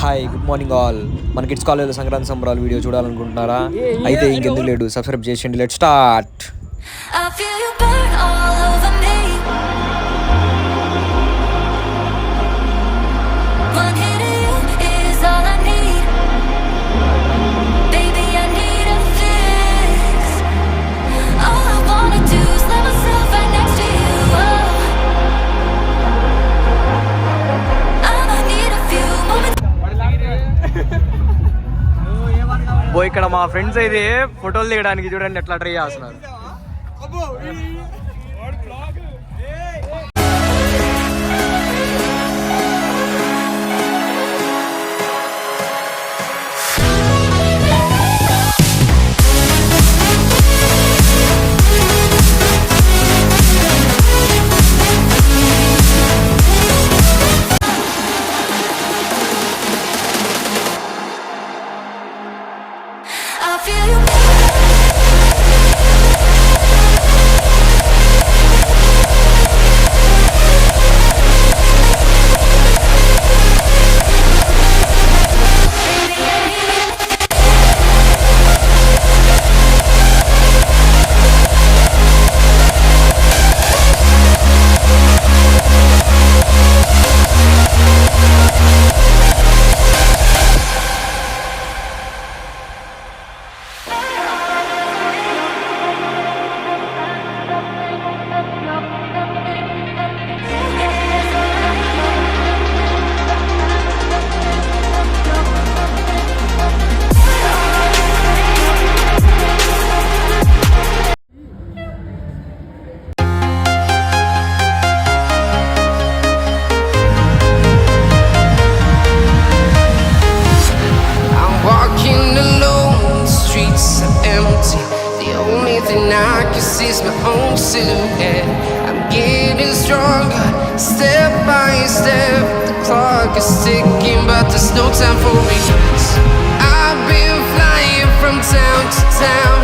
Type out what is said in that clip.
Hi good morning all. మన kids కాలేజ్లో సంక్రాంతి సంబరాలు వీడియో చూడాలనుకుంటున్నారా? అయితే ఇంకెందుకు లేడు, సబ్స్క్రైబ్ చేయండి. Let's start. ఇక్కడ మా ఫ్రెండ్స్ అయితే ఫోటోలు దిగడానికి చూడండి ఎట్లా ట్రై చేస్తున్నారు. Is my own silhouette. I'm getting stronger, step by step. The clock is ticking, but there's no time for regrets. I've been flying from town to town,